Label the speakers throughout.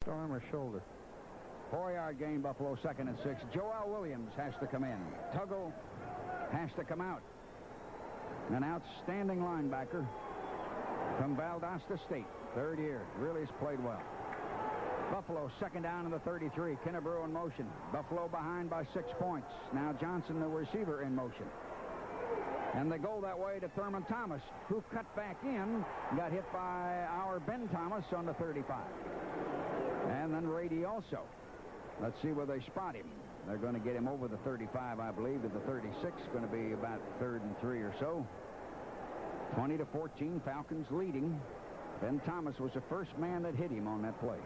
Speaker 1: Arm or shoulder.
Speaker 2: 4-yard gain, Buffalo, 2nd and 6. Joel Williams has to come in. Tuggle has to come out. An outstanding linebacker from Valdosta State. 3rd year. Really has played well. Buffalo, 2nd down in the 33. Kennebrew in motion. Buffalo behind by 6 points. Now Johnson, the receiver, in motion. And they go that way to Thurman Thomas, who cut back in, got hit by our Ben Thomas on the 35. And then Rady also. Let's see where they spot him. They're going to get him over the 35, I believe, to the 36. Going to be about 3rd and 3 or so. 20-14, Falcons leading. Ben Thomas was the first man that hit him on that play.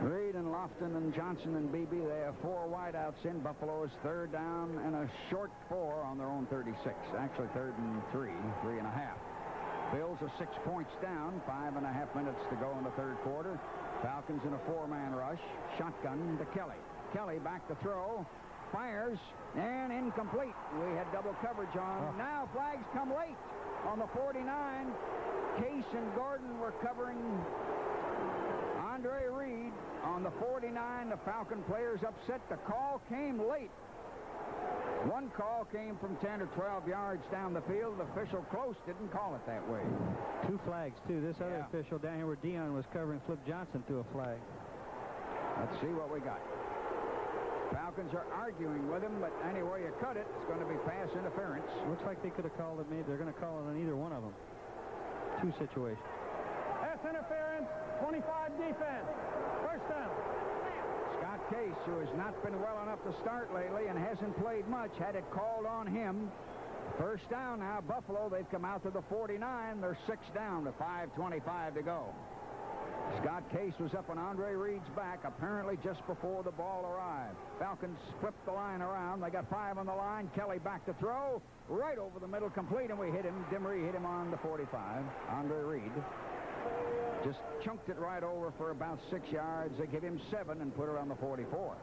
Speaker 2: Reed and Lofton and Johnson and Beebe, they have 4 wideouts in. Buffalo is 3rd down and a short 4 on their own 36. Actually 3rd and 3.5. Bills are 6 points down. 5.5 minutes to go in the 3rd quarter. Falcons in a 4-man rush. Shotgun to Kelly. Kelly back to throw. Fires and incomplete. We had double coverage on. Now flags come late on the 49. Case and Gordon were covering Andre Reed on the 49. The Falcon players upset. The call came late. One call came from 10 or 12 yards down the field. The official close didn't call it that way.
Speaker 1: 2 flags, too. This other official down here where Dion was covering Flip Johnson threw a flag.
Speaker 2: Let's see what we got. Falcons are arguing with him, but anyway you cut it, it's going to be pass interference.
Speaker 1: Looks like they could have called it. Maybe they're going to call it on either one of them. 2 situations.
Speaker 3: Pass interference, 25 defense. First down.
Speaker 2: Scott Case, who has not been well enough to start lately and hasn't played much, had it called on him. First down now, Buffalo. They've come out to the 49. They're 6 down to 5:25 to go. Scott Case was up on Andre Reed's back, apparently just before the ball arrived. Falcons flipped the line around. They got 5 on the line. Kelly back to throw. Right over the middle, complete, and we hit him. Dimmery hit him on the 45. Andre Reed just chunked it right over for about 6 yards. They give him 7 and put it on the 44.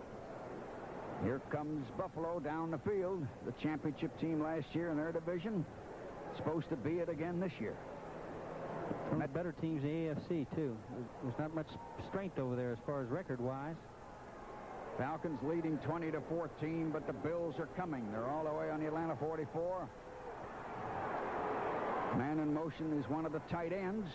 Speaker 2: Here comes Buffalo down the field. The championship team last year in their division. Supposed to be it again this year.
Speaker 1: One of the better teams in the AFC, too. There's not much strength over there as far as record-wise.
Speaker 2: Falcons leading 20-14, but the Bills are coming. They're all the way on the Atlanta 44. Man in motion is one of the tight ends.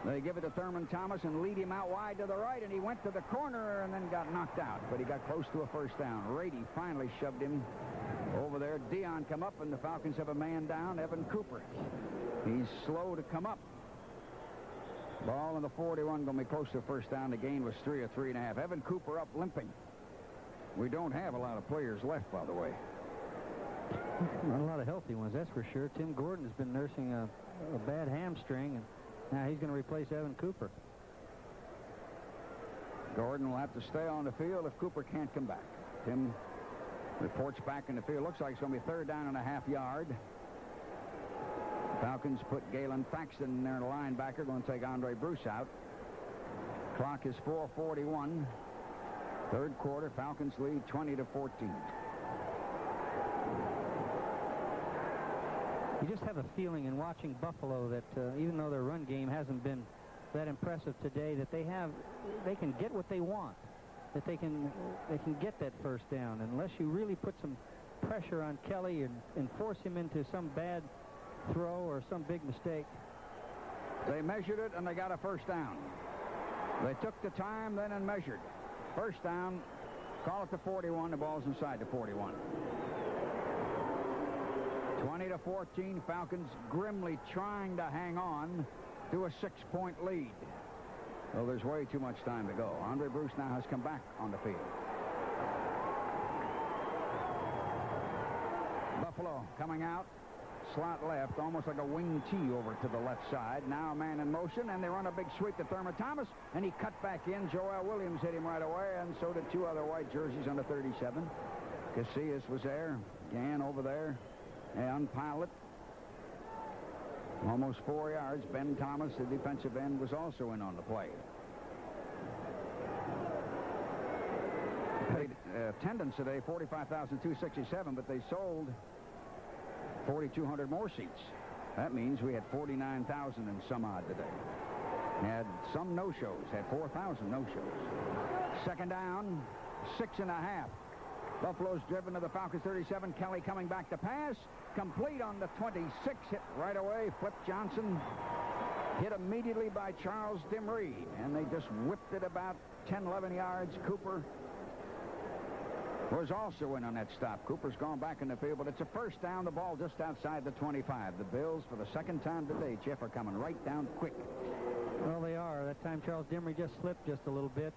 Speaker 2: They give it to Thurman Thomas and lead him out wide to the right, and he went to the corner and then got knocked out, but he got close to a first down. Rady finally shoved him over there. Dion come up, and the Falcons have a man down, Evan Cooper. He's slow to come up. Ball in the 41, going to be close to a first down. The gain was 3 or 3.5. Evan Cooper up limping. We don't have a lot of players left, by the way.
Speaker 1: Not a lot of healthy ones, that's for sure. Tim Gordon has been nursing a bad hamstring, and now he's going to replace Evan Cooper.
Speaker 2: Gordon will have to stay on the field if Cooper can't come back. Tim reports back in the field. Looks like it's going to be 3rd down and a half yard. Falcons put Galen Thaxton in there, the linebacker, going to take Andre Bruce out. Clock is 4:41. 3rd quarter, Falcons lead 20-14.
Speaker 1: You just have a feeling in watching Buffalo that even though their run game hasn't been that impressive today, that they can get what they want, that they can get that first down. Unless you really put some pressure on Kelly and force him into some bad throw or some big mistake.
Speaker 2: They measured it and they got a first down. They took the time then and measured. First down, call it the 41. The ball's inside the 41. 20-14, Falcons grimly trying to hang on to a 6-point lead. Well, there's way too much time to go. Andre Bruce now has come back on the field. Buffalo coming out. Slot left, almost like a wing T over to the left side. Now a man in motion, and they run a big sweep to Thurman Thomas, and he cut back in. Joel Williams hit him right away, and so did 2 other white jerseys on the 37. Casillas was there. Gann over there. And pilot. Almost 4 yards. Ben Thomas, the defensive end, was also in on the play. Paid attendance today, 45,267, but they sold 4,200 more seats. That means we had 49,000 and some odd today. Had some no-shows, had 4,000 no-shows. Second down, 6.5. Buffalo's driven to the Falcons 37. Kelly coming back to pass. Complete on the 26. Hit right away. Flip Johnson. Hit immediately by Charles Dimree. And they just whipped it about 10, 11 yards. Cooper was also in on that stop. Cooper's gone back in the field, but it's a first down. The ball just outside the 25. The Bills, for the second time today, Jeff, are coming right down quick.
Speaker 1: Well, they are. That time Charles Dimree just slipped just a little bit.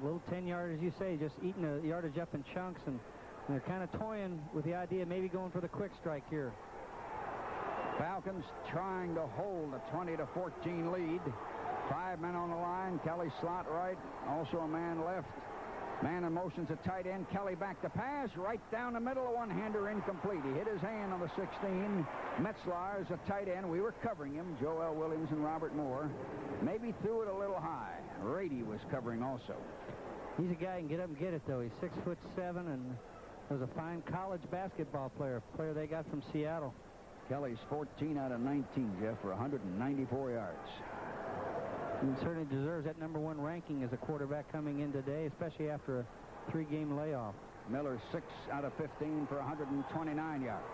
Speaker 1: A little 10-yard, as you say, just eating the yardage up in chunks, and they're kind of toying with the idea of maybe going for the quick strike here.
Speaker 2: Falcons trying to hold a 20-14 lead. 5 men on the line. Kelly slot right. Also a man left. Man in motion's a tight end. Kelly back to pass. Right down the middle. A one-hander incomplete. He hit his hand on the 16. Metzlar is a tight end. We were covering him. Joel Williams and Robert Moore. Maybe threw it a little high. Rady was covering also.
Speaker 1: He's a guy who can get up and get it, though. He's 6'7" and was a fine college basketball player. A player they got from Seattle.
Speaker 2: Kelly's 14 out of 19, Jeff, for 194 yards.
Speaker 1: He certainly deserves that #1 ranking as a quarterback coming in today, especially after a 3-game layoff.
Speaker 2: Miller 6 out of 15 for 129 yards.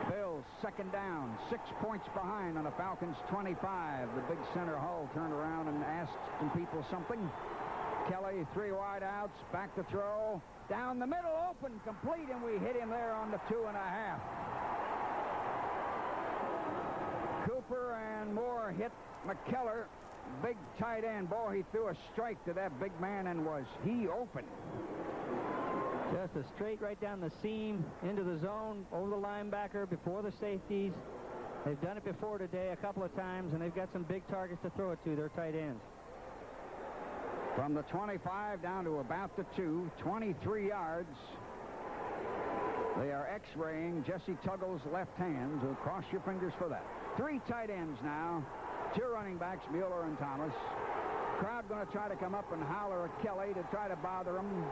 Speaker 2: Bills second down, 6 points behind on the Falcons 25. The big center Hull turned around and asked some people something. Kelly 3 wide outs, back to throw, down the middle, open, complete, and we hit him there on the 2.5. Cooper and Moore hit McKellar, big tight end. Boy, he threw a strike to that big man, and was he open.
Speaker 1: Just a straight right down the seam, into the zone, over the linebacker, before the safeties. They've done it before today a couple of times, and they've got some big targets to throw it to, their tight ends.
Speaker 2: From the 25 down to about the 2, 23 yards. They are x-raying Jesse Tuggle's left hand, so cross your fingers for that. 3 tight ends now. 2 running backs, Mueller and Thomas. Crowd going to try to come up and holler at Kelly to try to bother him.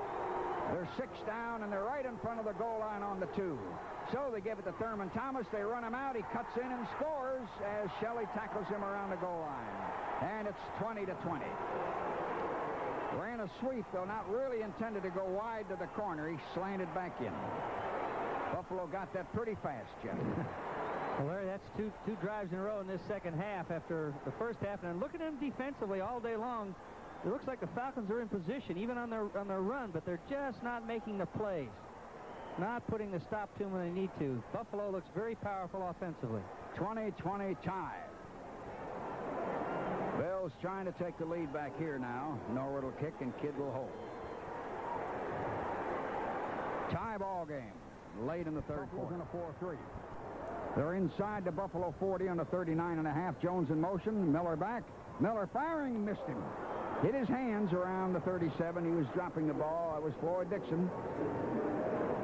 Speaker 2: They're 6 down, and they're right in front of the goal line on the 2. So they give it to Thurman Thomas. They run him out. He cuts in and scores as Shelley tackles him around the goal line. And it's 20-20. Ran a sweep, though not really intended to go wide to the corner. He slanted back in. Buffalo got that pretty fast, Jeff.
Speaker 1: Well, Larry, that's two drives in a row in this second half after the first half. And look at them defensively all day long. It looks like the Falcons are in position, even on their run, but they're just not making the plays. Not putting the stop to them when they need to. Buffalo looks very powerful offensively.
Speaker 2: 20-20 tie. Bell's trying to take the lead back here now. Norwood will kick and Kidd will hold. Tie ball game. Late in the third quarter.
Speaker 3: In a 4-3.
Speaker 2: They're inside the Buffalo 40 on the 39.5. Jones in motion. Miller back. Miller firing, missed him. Hit his hands around the 37. He was dropping the ball. That was Floyd Dixon.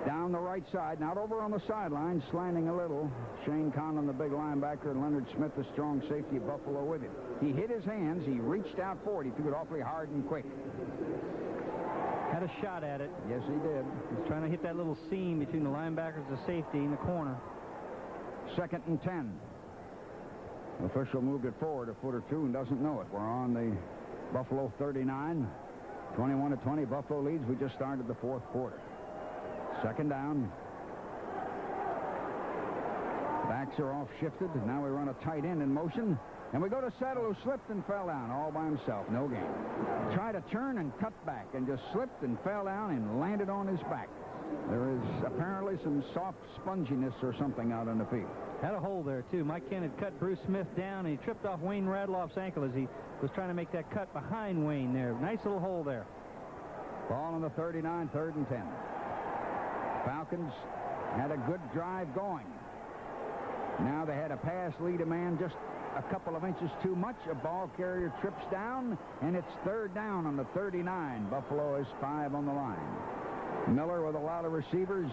Speaker 2: Down the right side. Now over on the sideline, slanting a little. Shane Conlon, the big linebacker, and Leonard Smith, the strong safety of Buffalo, with him. He hit his hands. He reached out for it. He threw it awfully hard and quick.
Speaker 1: Had a shot at it.
Speaker 2: Yes, he did.
Speaker 1: He's trying to hit that little seam between the linebackers, the safety, in the corner.
Speaker 2: 2nd and 10. The official moved it forward a foot or 2 and doesn't know it. We're on the Buffalo 39. 21-20. Buffalo leads. We just started the 4th quarter. 2nd down. Backs are off shifted. Now we run a tight end in motion. And we go to Settle, who slipped and fell down all by himself. No gain. Tried to turn and cut back and just slipped and fell down and landed on his back. There is apparently some soft sponginess or something out on the field.
Speaker 1: Had a hole there, too. Mike Kent had cut Bruce Smith down, and he tripped off Wayne Radloff's ankle as he was trying to make that cut behind Wayne there. Nice little hole there.
Speaker 2: Ball on the 39, 3rd and 10. Falcons had a good drive going. Now they had a pass lead a man just a couple of inches too much. A ball carrier trips down, and it's 3rd down on the 39. Buffalo is 5 on the line. Miller with a lot of receivers.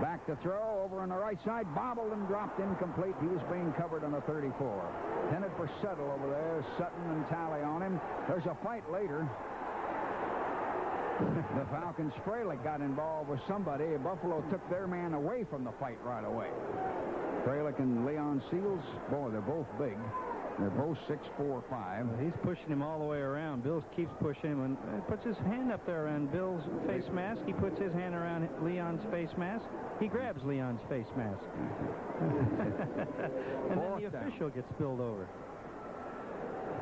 Speaker 2: Back to throw over on the right side. Bobbled and dropped incomplete. He was being covered on the 34. Intended for Settle over there. Sutton and Talley on him. There's a fight later. The Falcons, Fralick got involved with somebody. Buffalo took their man away from the fight right away. Fralick and Leon Seals, boy, they're both big. They're both 6'4", 5.
Speaker 1: He's pushing him all the way around. Bills keeps pushing him and puts his hand up there around Bill's face mask. He puts his hand around Leon's face mask. He grabs Leon's face mask. And then the official gets spilled over.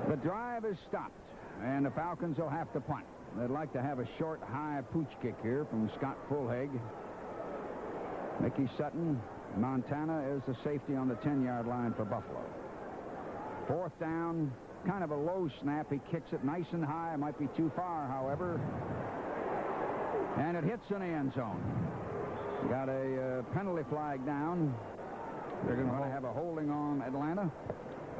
Speaker 2: The drive is stopped, and the Falcons will have to punt. They'd like to have a short, high pooch kick here from Scott Fulhag. Mickey Sutton, Montana, is the safety on the 10-yard line for Buffalo. 4th down, kind of a low snap. He kicks it nice and high. It might be too far, however. And it hits in the end zone. Got a penalty flag down. They're going to have a holding on Atlanta.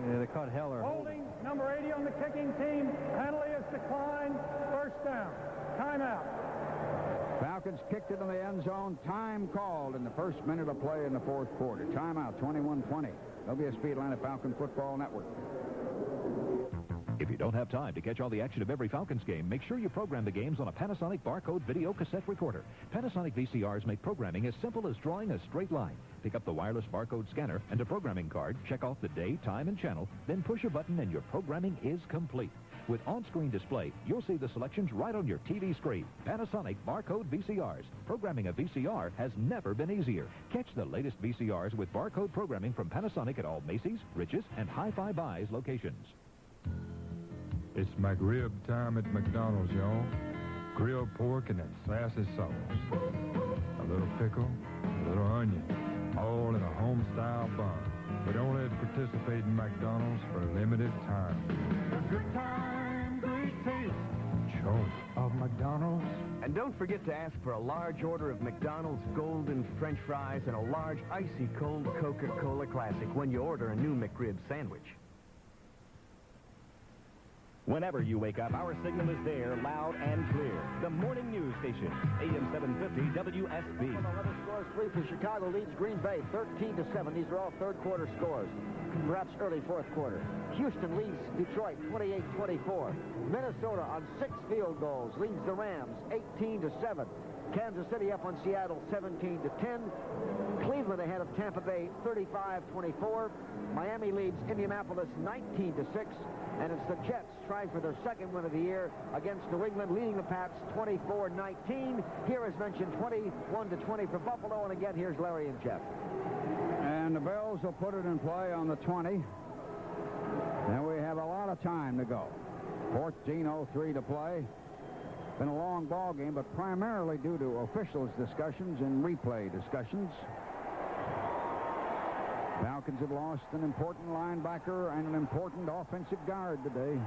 Speaker 1: Yeah, they caught Heller.
Speaker 3: Holding, number 80 on the kicking team. Penalty is declined. 1st down. Timeout.
Speaker 2: Falcons kicked it in the end zone. Time called in the first minute of play in the 4th quarter. Timeout, 21-20. WSB Atlanta Falcon Football Network.
Speaker 4: If you don't have time to catch all the action of every Falcons game, make sure you program the games on a Panasonic barcode video cassette recorder. Panasonic VCRs make programming as simple as drawing a straight line. Pick up the wireless barcode scanner and a programming card, check off the day, time, and channel, then push a button and your programming is complete. With on-screen display, you'll see the selections right on your TV screen. Panasonic barcode VCRs. Programming a VCR has never been easier. Catch the latest VCRs with barcode programming from Panasonic at all Macy's, Rich's, and Hi-Fi Buys locations.
Speaker 5: It's McRib time at McDonald's, y'all. Grilled pork and that sassy sauce. A little pickle, a little onion, all in a home-style bun. But only participate in McDonald's for a limited time. A good time, great taste. Choice of McDonald's.
Speaker 6: And don't forget to ask for a large order of McDonald's Golden French fries and a large icy cold Coca-Cola Classic when you order a new McRib sandwich.
Speaker 7: Whenever you wake up, our signal is there, loud and clear. The morning news station, AM 750 WSB.
Speaker 8: 11 scores, 3 for Chicago leads Green Bay 13-7. These are all third-quarter scores, perhaps early fourth quarter. Houston leads Detroit 28-24. Minnesota on 6 field goals leads the Rams 18-7. Kansas City up on Seattle 17-10. Cleveland ahead of Tampa Bay 35-24. Miami leads Indianapolis 19-6. And it's the Jets trying for their second win of the year against New England, leading the Pats 24-19. Here, as mentioned, 21-20 for Buffalo. And again, here's Larry and Jeff.
Speaker 2: And the Bills will put it in play on the 20. And we have a lot of time to go. 14:03 to play. Been a long ball game, but primarily due to officials' discussions and replay discussions. Falcons have lost an important linebacker and an important offensive guard today.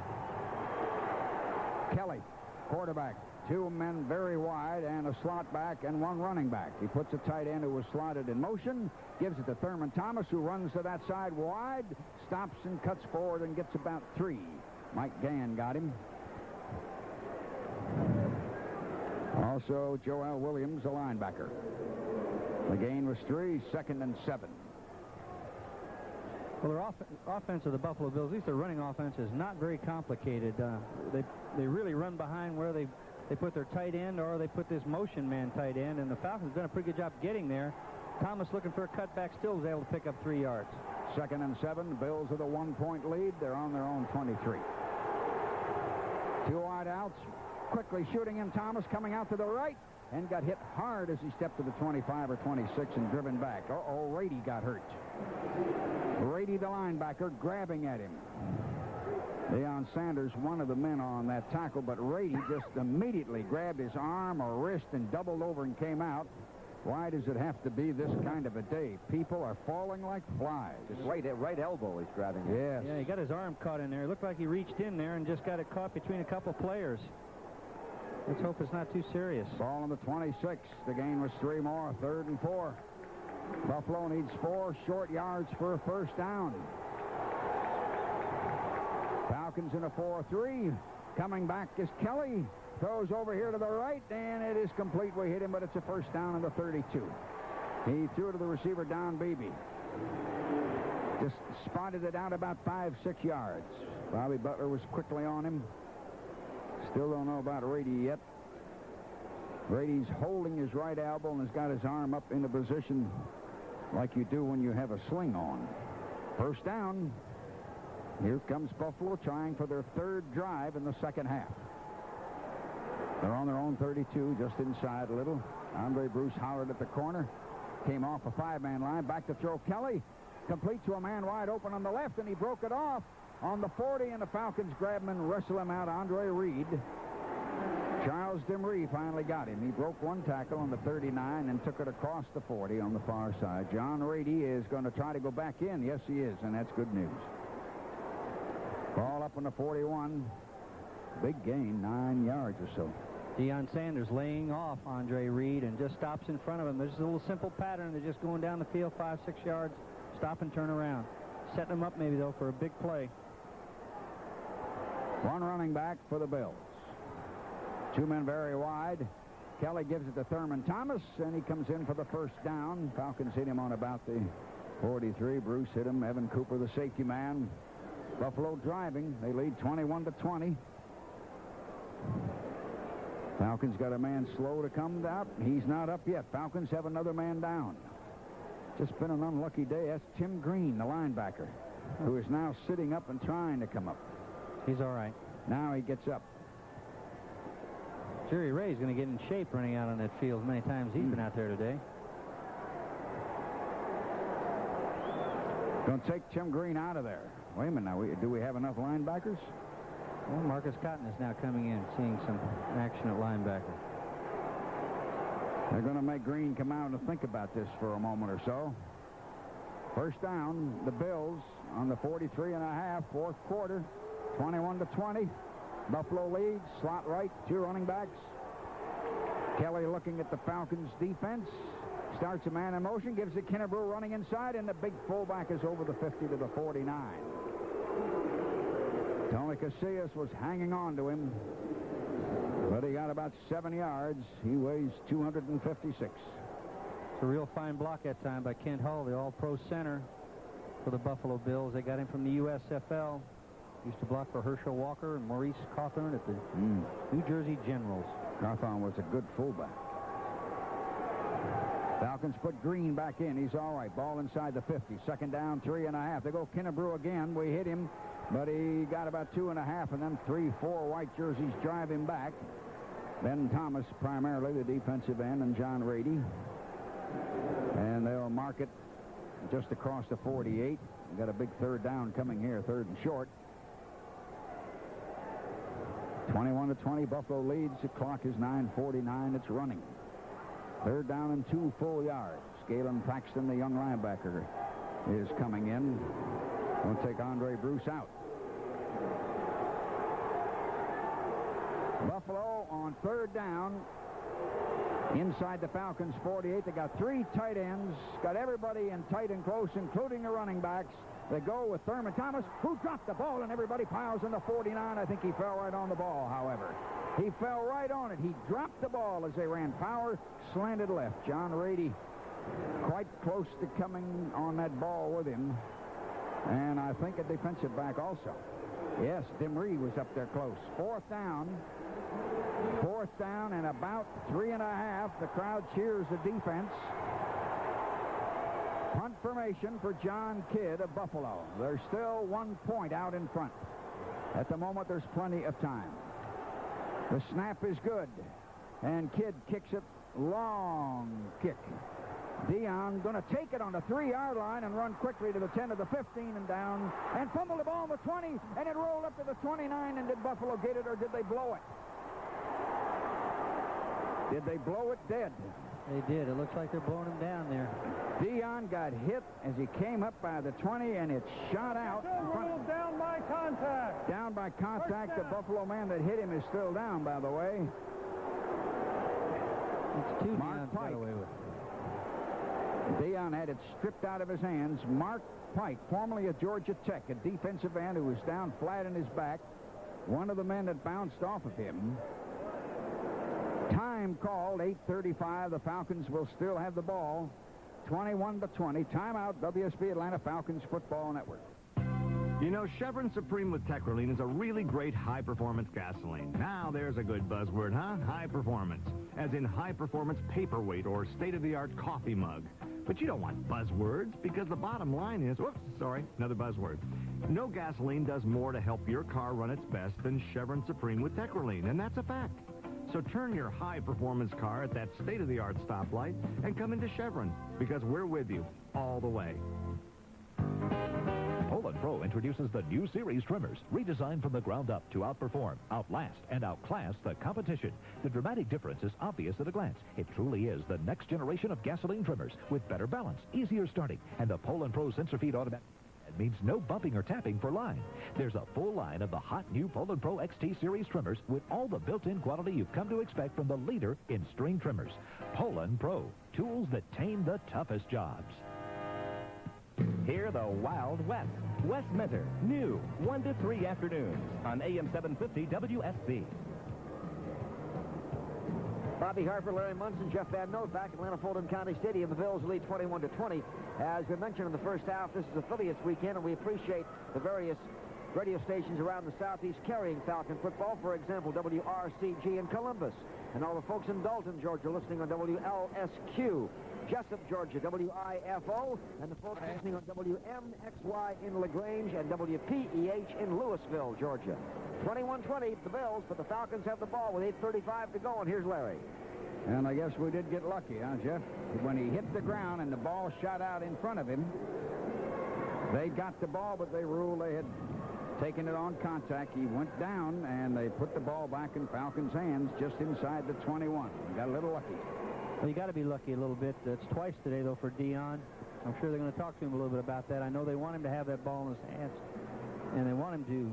Speaker 2: Kelly, quarterback. 2 men very wide and a slot back and 1 running back. He puts a tight end who was slotted in motion, gives it to Thurman Thomas, who runs to that side wide, stops and cuts forward and gets about 3. Mike Gann got him. Also, Joel Williams, a linebacker. The gain was 3, 2nd and 7.
Speaker 1: Well, their offense of the Buffalo Bills, at least their running offense, is not very complicated. They really run behind where they put their tight end or they put this motion man tight end, and the Falcons have done a pretty good job getting there. Thomas looking for a cutback, still is able to pick up 3 yards.
Speaker 2: 2nd and 7. The Bills with a 1-point lead. They're on their own 23. 2 wide outs. Quickly shooting him, Thomas coming out to the right and got hit hard as he stepped to the 25 or 26 and driven back. Rady got hurt. Rady, the linebacker, grabbing at him. Deion Sanders, one of the men on that tackle, but Rady just immediately grabbed his arm or wrist and doubled over and came out. Why does it have to be this kind of a day? People are falling like flies.
Speaker 6: Just right elbow he's grabbing it.
Speaker 2: Yes.
Speaker 1: Yeah, he got his arm caught in there. It looked like he reached in there and just got it caught between a couple players. Let's hope it's not too serious.
Speaker 2: Ball on the 26. The gain was 3 more, 3rd and 4. Buffalo needs 4 short yards for a first down. Falcons in a 4-3. Coming back is Kelly. Throws over here to the right, and it is complete. We hit him, but it's a first down on the 32. He threw it to the receiver, Don Beebe. Just spotted it out about 5-6 yards. Bobby Butler was quickly on him. Still don't know about Rady yet. Rady's holding his right elbow and has got his arm up in a position like you do when you have a sling on. First down. Here comes Buffalo trying for their third drive in the second half. They're on their own 32, just inside a little. Andre Bruce hollered at the corner. Came off a 5-man line. Back to throw. Kelly complete to a man wide open on the left, and he broke it off on the 40, and the Falcons grab him and wrestle him out. Andre Reed. Charles Demry finally got him. He broke one tackle on the 39 and took it across the 40 on the far side. John Rady is going to try to go back in. Yes, he is, and that's good news. Ball up on the 41. Big gain, 9 yards or so.
Speaker 1: Deion Sanders laying off Andre Reed and just stops in front of him. There's a little simple pattern. They're just going down the field 5-6 yards, stop and turn around. Setting them up maybe, though, for a big play.
Speaker 2: One running back for the Bills. 2 men very wide. Kelly gives it to Thurman Thomas, and he comes in for the first down. Falcons hit him on about the 43. Bruce hit him. Evan Cooper, the safety man. Buffalo driving. They lead 21-20. Falcons got a man slow to come out. He's not up yet. Falcons have another man down. Just been an unlucky day. That's Tim Green, the linebacker, who is now sitting up and trying to come up.
Speaker 1: He's all right.
Speaker 2: Now he gets up.
Speaker 1: Jerry Ray's going to get in shape running out on that field many times he's been out there today.
Speaker 2: Going to take Tim Green out of there. Wait a minute now. Do we have enough linebackers?
Speaker 1: Well, Marcus Cotton is now coming in, seeing some action at linebacker.
Speaker 2: They're going to make Green come out and think about this for a moment or so. First down, the Bills on the 43.5, fourth quarter, 21-20. Buffalo leads, slot right, 2 running backs. Kelly looking at the Falcons defense. Starts a man in motion, gives it Kennebrew running inside, and the big fullback is over the 50 to the 49. Tony Casillas was hanging on to him, but he got about 7 yards. He weighs 256.
Speaker 1: It's a real fine block that time by Kent Hull, the all-pro center for the Buffalo Bills. They got him from the USFL. Used to block for Herschel Walker and Maurice Cawthorn at the New Jersey Generals.
Speaker 2: Cawthorn was a good fullback. Falcons put Green back in. He's all right. Ball inside the 50. Second down, 3.5. They go Kennebrew again. We hit him, but he got about 2.5, and then 3-4 white jerseys drive him back. Ben Thomas, primarily the defensive end, and John Rady. And they'll mark it just across the 48. We've got a big third down coming here, third and short. 21-20, Buffalo leads. The clock is 9:49. It's running. Third down and 2 full yards. Galen Paxton, the young linebacker, is coming in. We'll take Andre Bruce out. Buffalo on third down inside the Falcons 48. They got 3 tight ends. Got everybody in tight and close, including the running backs. They go with Thurman Thomas, who dropped the ball, and everybody piles in the 49. I think he fell right on the ball, however. He fell right on it. He dropped the ball as they ran power, slanted left. John Rady quite close to coming on that ball with him. And I think a defensive back also. Yes, Demry was up there close. Fourth down and about 3.5. The crowd cheers the defense. Punt formation for John Kidd of Buffalo. There's still 1 point out in front. At the moment, there's plenty of time. The snap is good, and Kidd kicks it. Long kick. Dion going to take it on the 3-yard line and run quickly to the 10 to the 15 and down, and fumble the ball on the 20, and it rolled up to the 29. And did Buffalo get it, or did they blow it? Did they blow it dead?
Speaker 1: They did. It looks like they're blowing him down there.
Speaker 2: Dion got hit as he came up by the 20, and it shot out.
Speaker 3: Down by contact.
Speaker 2: Down by contact. The Buffalo man that hit him is still down, by the way.
Speaker 1: It's 2
Speaker 2: Mark
Speaker 1: Pike. Got away with.
Speaker 2: Dion had it stripped out of his hands. Mark Pike, formerly of Georgia Tech, a defensive end who was down flat in his back. One of the men that bounced off of him. Time called, 8:35. The Falcons will still have the ball. 21-20. Timeout, WSB Atlanta Falcons Football Network.
Speaker 6: You know, Chevron Supreme with Techroline is a really great high-performance gasoline. Now there's a good buzzword, huh? High performance. As in high-performance paperweight or state-of-the-art coffee mug. But you don't want buzzwords, because the bottom line is, whoops, sorry, another buzzword. No gasoline does more to help your car run its best than Chevron Supreme with Tekraline, and that's a fact. So turn your high-performance car at that state-of-the-art stoplight and come into Chevron, because we're with you all the way.
Speaker 4: Poland Pro introduces the new series trimmers, redesigned from the ground up to outperform, outlast, and outclass the competition. The dramatic difference is obvious at a glance. It truly is the next generation of gasoline trimmers with better balance, easier starting, and the Poland Pro sensor feed automatic. It means no bumping or tapping for line. There's a full line of the hot new Poland Pro XT series trimmers with all the built-in quality you've come to expect from the leader in string trimmers. Poland Pro, tools that tame the toughest jobs.
Speaker 7: Hear the Wild West. Wes Minter, new, 1 to 3 afternoons on AM 750 WSB.
Speaker 8: Bobby Harper, Larry Munson, Jeff Van Note back at Atlanta Fulton County Stadium. The Bills lead 21-20. As we mentioned in the first half, this is affiliates weekend, and we appreciate the various radio stations around the Southeast carrying Falcon football. For example, WRCG in Columbus, and all the folks in Dalton, Georgia, listening on WLSQ. Jessup, Georgia, WIFO, and the folks listening on WMXY in LaGrange and WPEH in Louisville, Georgia. 21-20, the Bills, but the Falcons have the ball with 8:35 to go, and here's Larry.
Speaker 2: And I guess we did get lucky, huh, Jeff? When he hit the ground and the ball shot out in front of him, they got the ball, but they ruled they had taken it on contact. He went down, and they put the ball back in Falcons' hands just inside the 21. We got a little lucky.
Speaker 1: Well, you got to be lucky a little bit. It's twice today, though, for Dion. I'm sure they're going to talk to him a little bit about that. I know they want him to have that ball in his hands, and they want him to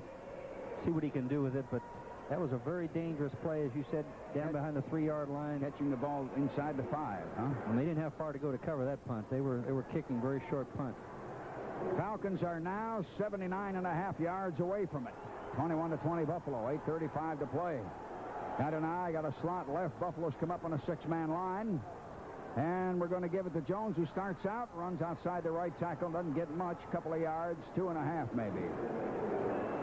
Speaker 1: see what he can do with it, but that was a very dangerous play, as you said, down behind the 3-yard line.
Speaker 2: Catching the ball inside the 5, huh?
Speaker 1: And they didn't have far to go to cover that punt. They were kicking very short punt.
Speaker 2: Falcons are now 79.5 yards away from it. 21-20 Buffalo, 8:35 to play. Adonai got a slot left. Buffalo's come up on a 6-man line. And we're going to give it to Jones, who starts out, runs outside the right tackle, doesn't get much, couple of yards, 2.5 maybe.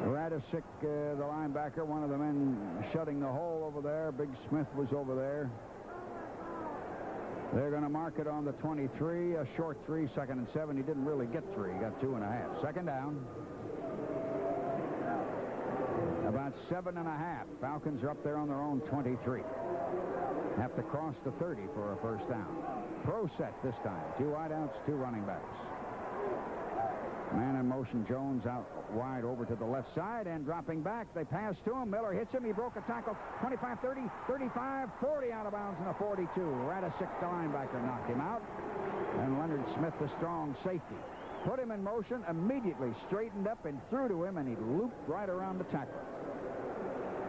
Speaker 2: Radisic, the linebacker, one of the men shutting the hole over there. Big Smith was over there. They're going to mark it on the 23, a short 3, 2nd and 7. He didn't really get 3. He got 2.5. Second down. About 7.5. Falcons are up there on their own 23. Have to cross the 30 for a first down. Pro set this time. 2 wideouts, 2 running backs. Man in motion. Jones out wide over to the left side and dropping back. They pass to him. Miller hits him. He broke a tackle. 25, 30, 35, 40 out of bounds in a 42. Radisic, the linebacker, knocked him out. And Leonard Smith, the strong safety, put him in motion, immediately straightened up and threw to him, and he looped right around the tackle.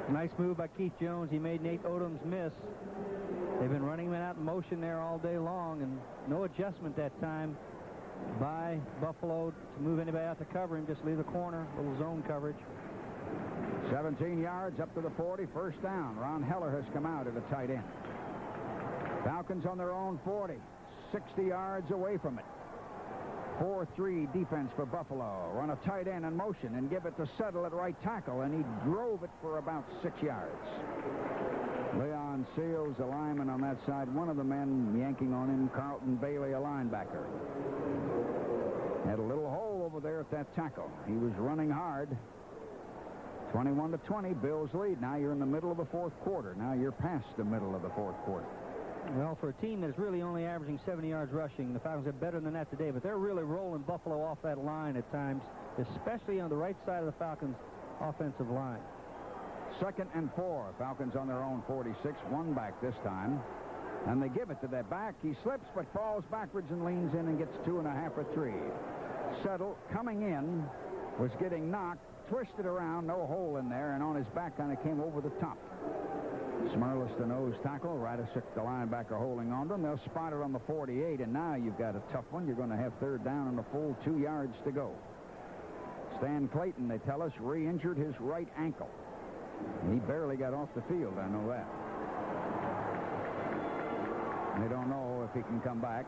Speaker 1: Nice move by Keith Jones. He made Nate Odom's miss. They've been running him out in motion there all day long, and no adjustment that time by Buffalo to move anybody out to cover him. Just leave the corner, little zone coverage.
Speaker 2: 17 yards up to the 40, first down. Ron Heller has come out at a tight end. Falcons on their own 40, 60 yards away from it. 4-3 defense for Buffalo. Run a tight end in motion and give it to Settle at right tackle, and he drove it for about 6 yards. Leon Seals, a lineman on that side. One of the men yanking on him, Carlton Bailey, a linebacker. Had a little hole over there at that tackle. He was running hard. 21-20, Bills lead. Now you're in the middle of the 4th quarter. Now you're past the middle of the 4th quarter.
Speaker 1: Well, for a team that's really only averaging 70 yards rushing, the Falcons are better than that today, but they're really rolling Buffalo off that line at times, especially on the right side of the Falcons' offensive line.
Speaker 2: 2nd and 4. Falcons on their own 46. 1 back this time. And they give it to that back. He slips but falls backwards and leans in and gets 2.5 or 3. Settle, coming in, was getting knocked, twisted around, no hole in there, and on his back kind of came over the top. Smurlus, the nose tackle. Radisic, the linebacker, holding on to him. They'll spot it on the 48, and now you've got a tough one. You're going to have 3rd down and a full 2 yards to go. Stan Clayton, they tell us, re-injured his right ankle. He barely got off the field, I know that. They don't know if he can come back.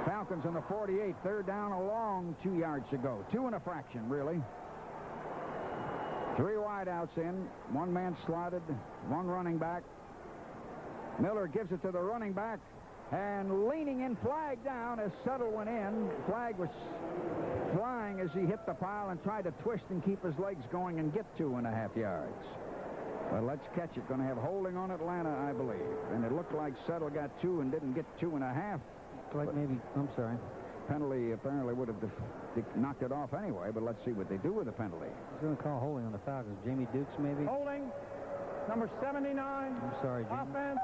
Speaker 2: Falcons on the 48, 3rd down, a long 2 yards to go. 2 and a fraction, really. 3 wideouts in, 1 man slotted, 1 running back. Miller gives it to the running back. and leaning in, flag down as Settle went in. Flag was flying as he hit the pile and tried to twist and keep his legs going and get 2.5 yards. But let's catch it. Going to have holding on Atlanta, I believe. And it looked like Settle got 2 and didn't get 2.5.
Speaker 1: Like maybe, I'm sorry.
Speaker 2: Penalty apparently would have knocked it off anyway, but let's see what they do with the penalty.
Speaker 1: He's going to call holding on the Falcons. Jamie Dukes, maybe?
Speaker 3: Holding, number 79.
Speaker 1: I'm sorry, Jamie.
Speaker 3: Offense,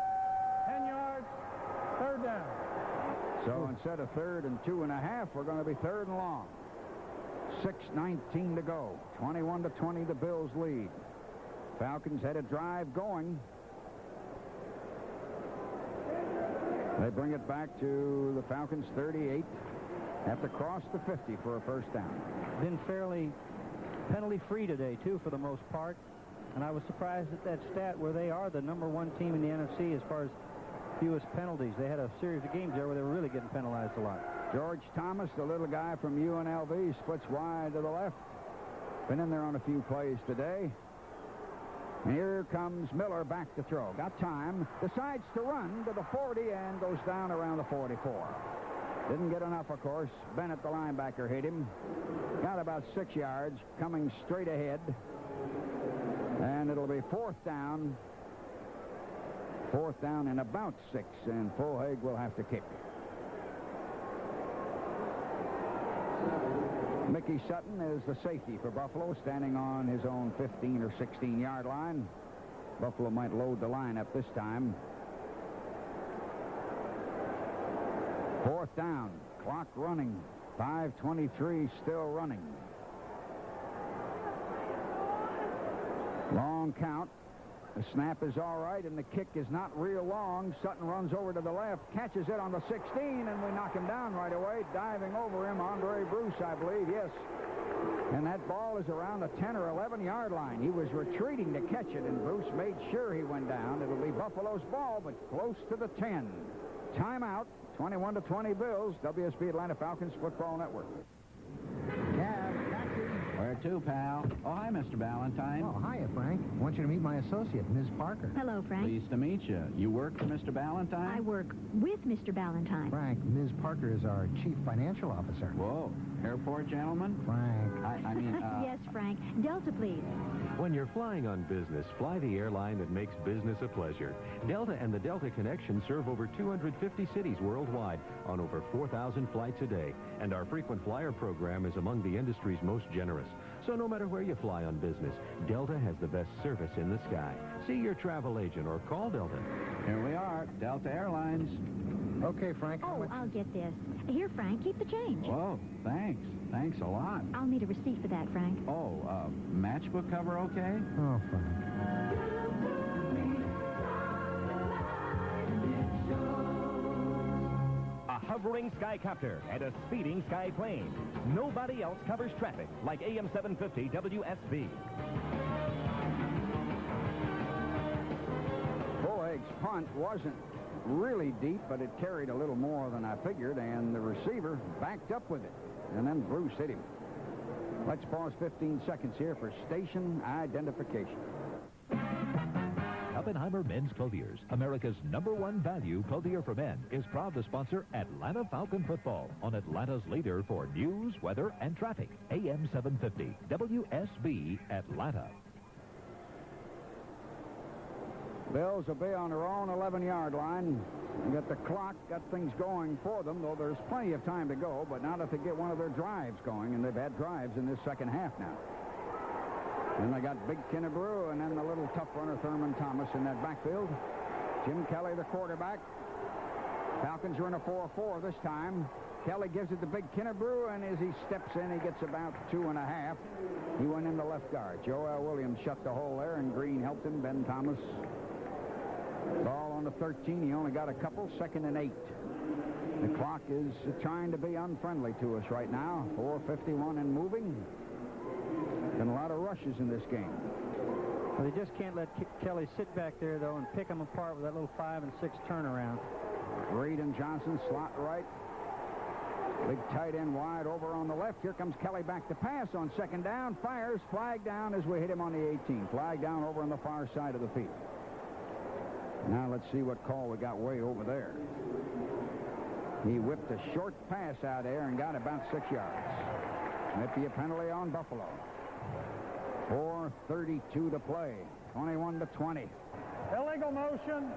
Speaker 3: 10 yards, third down.
Speaker 2: So instead of 3rd and 2.5, we're going to be 3rd and long. 6:19 to go. 21-20, the Bills lead. Falcons had a drive going. They bring it back to the Falcons 38. Have to cross the 50 for a first down.
Speaker 1: Been fairly penalty-free today, too, for the most part. And I was surprised at that stat where they are the #1 team in the NFC as far as fewest penalties. They had a series of games there where they were really getting penalized a lot.
Speaker 2: George Thomas, the little guy from UNLV, splits wide to the left. Been in there on a few plays today. And here comes Miller back to throw. Got time. Decides to run to the 40 and goes down around the 44. Didn't get enough, of course. Bennett, the linebacker, hit him. Got about 6 yards, coming straight ahead. And it'll be 4th down. 4th down and about 6. And Fulhaig will have to kick. Mickey Sutton is the safety for Buffalo, standing on his own 15 or 16-yard line. Buffalo might load the lineup this time. 4th down. Clock running. 5:23 still running. Long count. The snap is all right, and the kick is not real long. Sutton runs over to the left, catches it on the 16, and we knock him down right away. Diving over him, Andre Bruce, I believe, yes. And that ball is around the 10 or 11-yard line. He was retreating to catch it, and Bruce made sure he went down. It'll be Buffalo's ball, but close to the 10. Timeout, 21-20 Bills, WSB Atlanta Falcons Football Network.
Speaker 9: Where to, pal? Oh, hi, Mr. Ballantyne.
Speaker 10: Oh, hiya, Frank. I want you to meet my associate, Ms. Parker.
Speaker 11: Hello, Frank.
Speaker 9: Pleased to meet you. You work for Mr. Ballantyne?
Speaker 11: I work with Mr. Ballantyne.
Speaker 10: Frank, Ms. Parker is our chief financial officer.
Speaker 9: Whoa. Airport gentleman?
Speaker 10: Frank.
Speaker 9: I mean,
Speaker 11: Yes, Frank. Delta, please.
Speaker 12: When you're flying on business, fly the airline that makes business a pleasure. Delta and the Delta Connection serve over 250 cities worldwide on over 4,000 flights a day. And our frequent flyer program is among the industry's most generous. So no matter where you fly on business, Delta has the best service in the sky. See your travel agent or call Delta.
Speaker 9: Here we are, Delta Airlines.
Speaker 10: Okay, Frank.
Speaker 11: Oh, I'll get this. Here, Frank, keep the change.
Speaker 9: Whoa, thanks. Thanks a lot.
Speaker 11: I'll need a receipt for that, Frank.
Speaker 9: Oh, matchbook cover okay?
Speaker 10: Oh, Frank.
Speaker 7: A hovering skycopter and a speeding skyplane. Nobody else covers traffic like AM 750 WSB.
Speaker 2: Fulhaig's punt wasn't really deep, but it carried a little more than I figured, and the receiver backed up with it. And then Bruce hit him. Let's pause 15 seconds here for station identification.
Speaker 4: Oppenheimer Men's Clothiers, America's #1 value clothier for men, is proud to sponsor Atlanta Falcon football on Atlanta's leader for news, weather, and traffic. AM 750, WSB Atlanta.
Speaker 2: Bills will be on their own 11-yard line. They got the clock, got things going for them, though there's plenty of time to go, but not if they get one of their drives going, and they've had drives in this second half now. And they got Big Kennebrew and then the little tough runner Thurman Thomas in that backfield. Jim Kelly, the quarterback. Falcons are in a 4-4 this time. Kelly gives it to Big Kennebrew, and as he steps in, he gets about 2.5. He went in the left guard. Joel Williams shut the hole there, and Green helped him. Ben Thomas. Ball on the 13. He only got a couple. 2nd and 8. The clock is trying to be unfriendly to us right now. 4:51 and moving. And a lot of rushes in this game.
Speaker 1: Well, they just can't let Kelly sit back there, though, and pick them apart with that little 5 and 6 turnaround.
Speaker 2: Reed and Johnson slot right. Big tight end wide over on the left. Here comes Kelly back to pass on 2nd down. Fires. Flag down as we hit him on the 18. Flag down over on the far side of the field. Now let's see what call we got way over there. He whipped a short pass out there and got about 6 yards. Might be a penalty on Buffalo. 4:32 to play. 21-20.
Speaker 3: Illegal motion,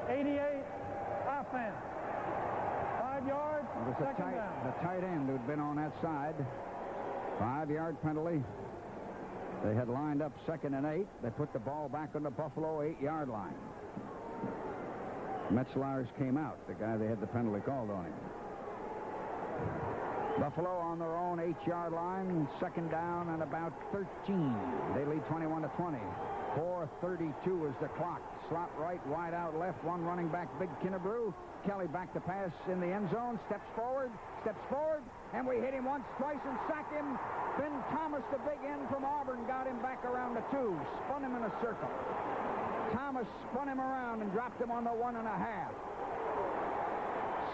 Speaker 3: 88, offense. 5 yards,
Speaker 2: It was
Speaker 3: second down.
Speaker 2: the tight end who'd been on that side. 5-yard penalty. They had lined up 2nd and 8. They put the ball back on the Buffalo 8-yard line. Metzelaars came out, the guy they had the penalty called on him. Buffalo on their own 8-yard line, 2nd down and about 13. They lead 21-20. 4:32 is the clock. Slot right, wide out left, one running back, Big Kinnebrew. Kelly back to pass in the end zone, steps forward, and we hit him once, twice, and sack him. Ben Thomas, the big end from Auburn, got him back around the 2, spun him in a circle. Thomas spun him around and dropped him on the 1.5.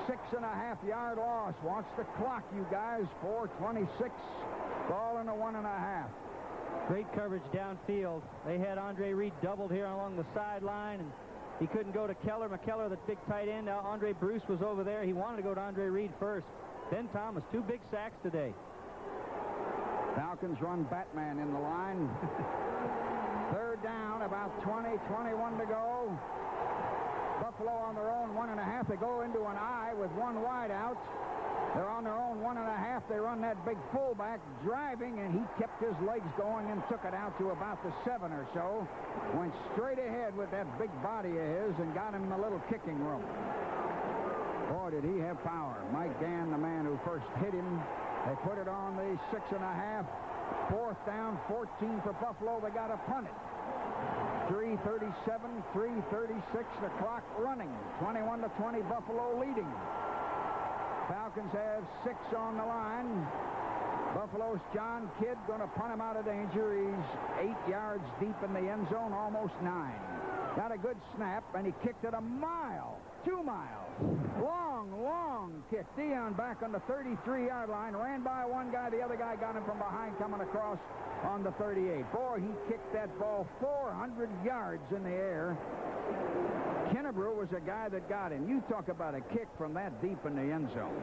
Speaker 2: 6.5-yard loss. Watch the clock, you guys. 4:26. Ball in the 1.5.
Speaker 1: Great coverage downfield. They had Andre Reed doubled here along the sideline, and he couldn't go to Keller. McKellar, the big tight end. Now Andre Bruce was over there. He wanted to go to Andre Reed first. Ben Thomas, 2 big sacks today.
Speaker 2: Falcons run Batman in the line. 3rd down, about 21 to go. Buffalo on their own 1.5. They go into an I with one wide out. They're on their own 1.5. They run that big fullback driving, and he kept his legs going and took it out to about the 7 or so. Went straight ahead with that big body of his and got him in the little kicking room. Boy, did he have power. Mike Gann, the man who first hit him. They put it on the 6.5. 4th down, 14 for Buffalo. They got to punt it. 3:37, 3:36, the clock running. 21-20, Buffalo leading. Falcons have 6 on the line. Buffalo's John Kidd going to punt him out of danger. He's 8 yards deep in the end zone, almost 9. Got a good snap, and he kicked it 1 mile, 2 miles. Long kick. Dion back on the 33-yard line, ran by one guy. The other guy got him from behind coming across on the 38. Boy, he kicked that ball 400 yards in the air. Kinnebrew was a guy that got him. You talk about a kick from that deep in the end zone.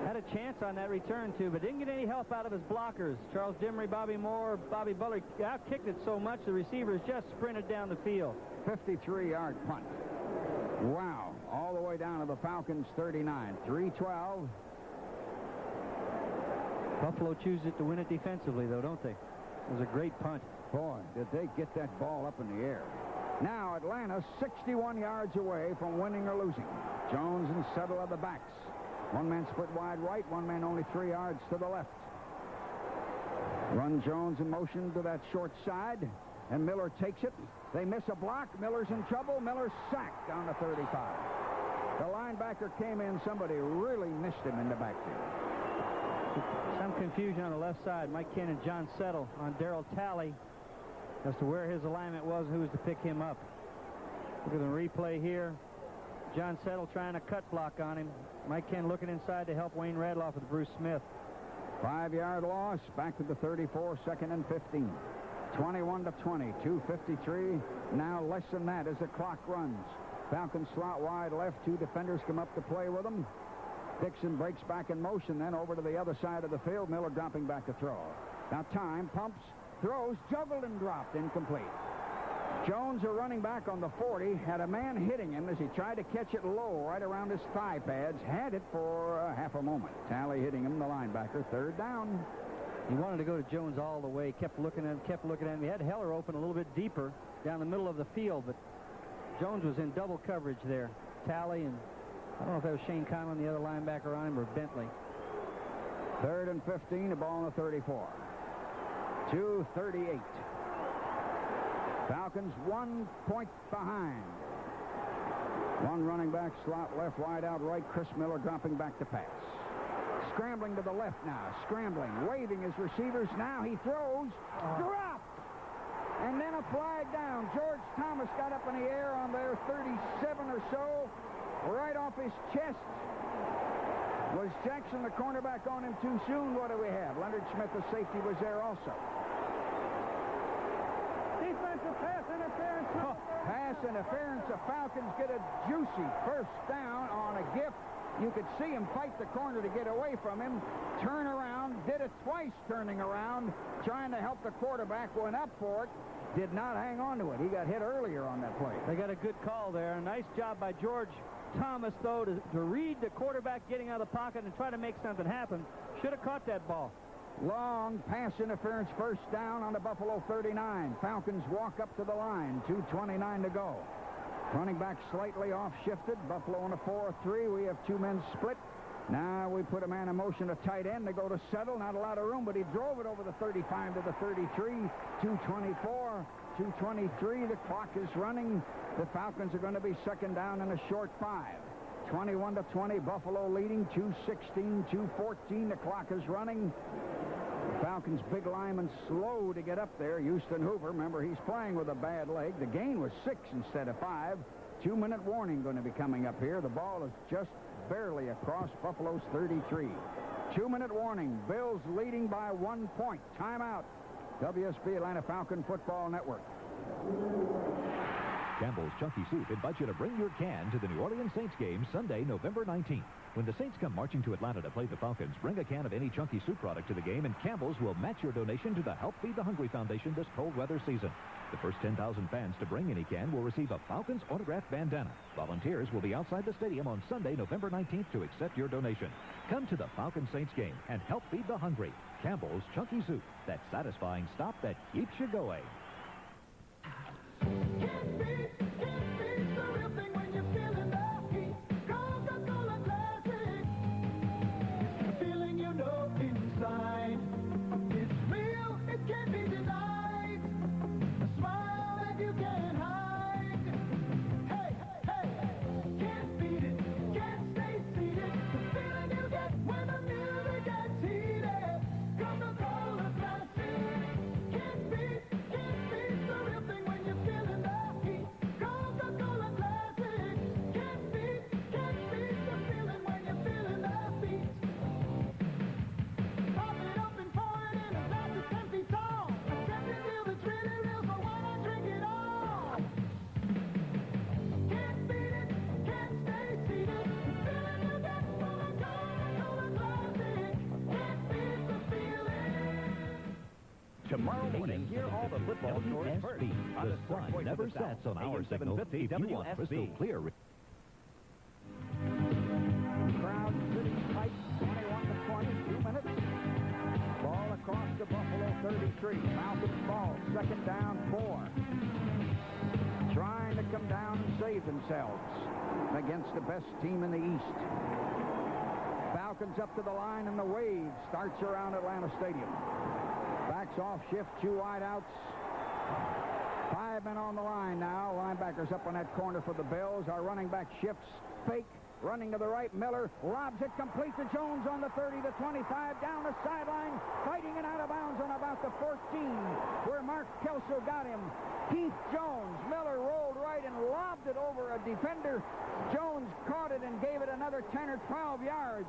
Speaker 1: Had a chance on that return, too, but didn't get any help out of his blockers. Charles Dimry, Bobby Moore, Bobby Butler out-kicked it so much the receivers just sprinted down the field.
Speaker 2: 53-yard punt. Wow. All the way down to the Falcons' 39. 3:12.
Speaker 1: Buffalo chooses it to win it defensively, though, don't they? It was a great punt.
Speaker 2: Boy, did they get that ball up in the air. Now Atlanta 61 yards away from winning or losing. Jones and Settle are the backs. One man split wide right, one man only 3 yards to the left. Run Jones in motion to that short side, and Miller takes it. They miss a block. Miller's in trouble. Miller's sacked down to 35. The linebacker came in. Somebody really missed him in the backfield.
Speaker 1: Some confusion on the left side. Mike Ken and John Settle on Darrell Talley as to where his alignment was and who was to pick him up. Look at the replay here. John Settle trying to cut block on him. Mike Ken looking inside to help Wayne Radloff with Bruce Smith.
Speaker 2: 5-yard loss. Back to the 34, 2nd and 15. 21-20, 2:53. Now less than that as the clock runs. Falcons slot wide left. 2 defenders come up to play with them. Dixon breaks back in motion, then over to the other side of the field. Miller dropping back to throw. Now time, pumps, throws, juggled and dropped, incomplete. Jones, a running back on the 40, had a man hitting him as he tried to catch it low right around his thigh pads. Had it for half a moment. Talley hitting him, the linebacker. 3rd down.
Speaker 1: He wanted to go to Jones all the way. Kept looking at him. He had Heller open a little bit deeper down the middle of the field, but Jones was in double coverage there. Talley and I don't know if that was Shane Conlon, the other linebacker on him, or Bentley.
Speaker 2: 3rd and 15, the ball on the 34. 2:38. Falcons 1 point behind. One running back, slot left, wide out right. Chris Miller dropping back to pass. Scrambling to the left now. Scrambling, waving his receivers. Now he throws. Dropped. And then a flag down. George Thomas got up in the air on their 37 or so. Right off his chest. Was Jackson, the cornerback, on him too soon? What do we have? Leonard Smith, the safety, was there also.
Speaker 3: Defensive pass interference.
Speaker 2: Pass interference. The Falcons get a juicy 1st down on a gift You could see him fight the corner to get away from him, turn around, did it twice turning around, trying to help the quarterback, went up for it, did not hang on to it. He got hit earlier on that play.
Speaker 1: They got a good call there. A nice job by George Thomas, though, to read the quarterback getting out of the pocket and try to make something happen. Should have caught that ball.
Speaker 2: Long pass interference, first down on the Buffalo 39. Falcons walk up to the line, 2:29 to go. Running back slightly off-shifted. Buffalo on a 4-3. We have two men split. Now we put a man in motion, a tight end to go to settle. Not a lot of room, but he drove it over the 35 to the 33. 2:24, 2:23. The clock is running. The Falcons are going to be second down in a short 5. 21-20, Buffalo leading. 2:16, 2:14. The clock is running. Falcons' big lineman slow to get up there. Houston Hoover, remember, he's playing with a bad leg. The gain was 6 instead of 5. 2-minute warning going to be coming up here. The ball is just barely across Buffalo's 33. 2-minute warning. Bills leading by 1 point. Timeout. WSB Atlanta Falcon Football Network.
Speaker 4: Campbell's Chunky Soup invites you to bring your can to the New Orleans Saints game Sunday, November 19th. When the Saints come marching to Atlanta to play the Falcons, bring a can of any Chunky Soup product to the game, and Campbell's will match your donation to the Help Feed the Hungry Foundation this cold weather season. The first 10,000 fans to bring any can will receive a Falcons autographed bandana. Volunteers will be outside the stadium on Sunday, November 19th to accept your donation. Come to the Falcons Saints game and help feed the hungry. Campbell's Chunky Soup, that satisfying stop that keeps you going.
Speaker 7: Tomorrow morning, hear all the football scores first.
Speaker 4: The sun never sets on our signal. If you want crystal clear.
Speaker 2: Crowd sitting tight, 21-20, 2 minutes. Ball across the Buffalo 33. Falcons ball, second down, 4. Trying to come down and save themselves against the best team in the East. Falcons up to the line, and the wave starts around Atlanta Stadium. Backs off shift, 2 wideouts. 5 men on the line now. Linebackers up on that corner for the Bills. Our running back shifts, fake, running to the right. Miller lobs it complete to Jones on the 30 to 25. Down the sideline, fighting it out of bounds on about the 14, where Mark Kelso got him. Keith Jones. Miller rolled right and lobbed it over a defender. Jones caught it and gave it another 10 or 12 yards.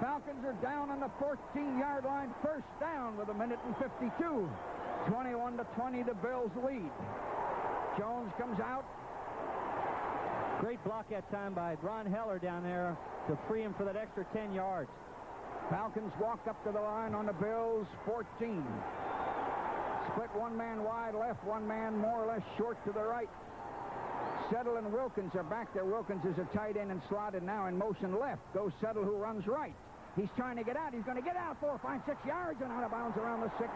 Speaker 2: Falcons are down on the 14-yard line, first down with 1:52. 21-20, the Bills lead. Jones comes out.
Speaker 1: Great block that time by Ron Heller down there to free him for that extra 10 yards.
Speaker 2: Falcons walk up to the line on the Bills, 14. Split 1 man wide left, 1 man more or less short to the right. Settle and Wilkins are back there. Wilkins is a tight end and slotted now in motion left. Goes Settle, who runs right. He's trying to get out. He's going to get out 4, 5, 6 yards and out of bounds around the 6.